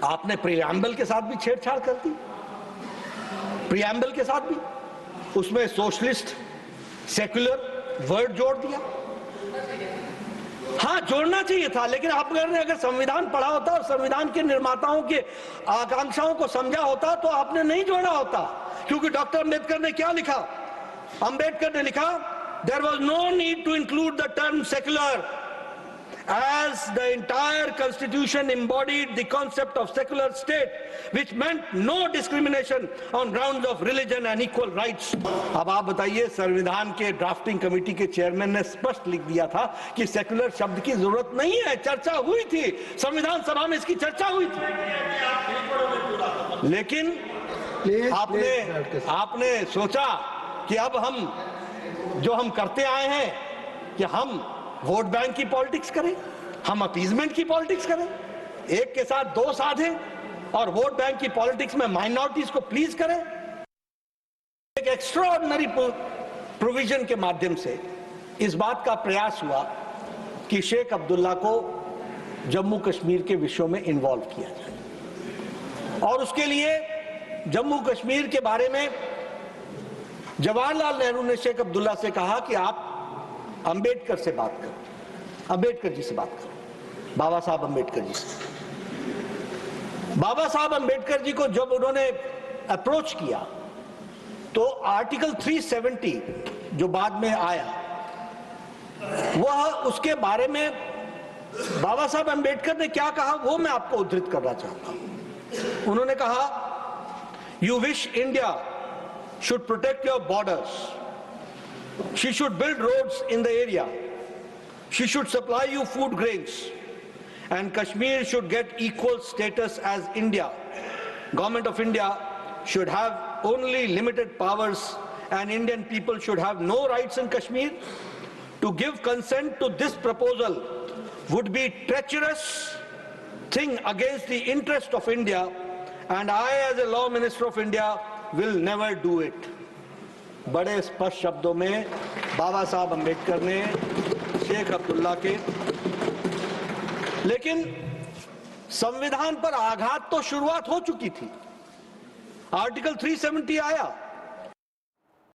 आपने प्रीएम्बल के साथ भी छेड़छाड़ कर दी, प्रीएम्बल के साथ भी उसमें सोशलिस्ट सेक्युलर वर्ड जोड़ दिया। हाँ, जोड़ना चाहिए था, लेकिन आप अगर संविधान पढ़ा होता और संविधान के निर्माताओं के आकांक्षाओं को समझा होता तो आपने नहीं जोड़ा होता। क्योंकि डॉक्टर अंबेडकर ने क्या लिखा? अंबेडकर ने लिखा, there was no need to include the term secular as the entire constitution embodied the concept of secular state, which meant no discrimination on grounds of religion and equal rights. अब आप बताइए, संविधान के ड्राफ्टिंग कमेटी के chairman ने स्पष्ट लिख दिया था कि सेकुलर शब्द की जरूरत नहीं है। चर्चा हुई थी, संविधान सभा में इसकी चर्चा हुई थी, लेकिन आपने सोचा कि अब हम करते आए हैं कि हम वोट बैंक की पॉलिटिक्स करें, हम अपीजमेंट की पॉलिटिक्स करें, एक के साथ दो साधें और वोट बैंक की पॉलिटिक्स में माइनॉरिटीज को प्लीज करें। एक एक्स्ट्राऑर्डिनरी प्रोविजन के माध्यम से इस बात का प्रयास हुआ कि शेख अब्दुल्ला को जम्मू कश्मीर के विषयों में इन्वॉल्व किया जाए, और उसके लिए जम्मू कश्मीर के बारे में जवाहरलाल नेहरू ने शेख अब्दुल्ला से कहा कि आप अंबेडकर से बात करो, अंबेडकर जी से बात करो, बाबा साहब अंबेडकर जी से। बाबा साहब अंबेडकर जी को जब उन्होंने अप्रोच किया तो आर्टिकल 370 जो बाद में आया, वह उसके बारे में बाबा साहब अंबेडकर ने क्या कहा वो मैं आपको उद्धृत करना चाहता हूं। उन्होंने कहा, you wish India should protect your borders, she should build roads in the area, she should supply you food grains, and Kashmir should get equal status as India. Government of India should have only limited powers and Indian people should have no rights in Kashmir. To give consent to this proposal would be treacherous thing against the interest of India, and I as a law minister of India will never do it. बड़े स्पष्ट शब्दों में बाबा साहब अंबेडकर ने शेख अब्दुल्ला के, लेकिन संविधान पर आघात तो शुरुआत हो चुकी थी। आर्टिकल 370 आया,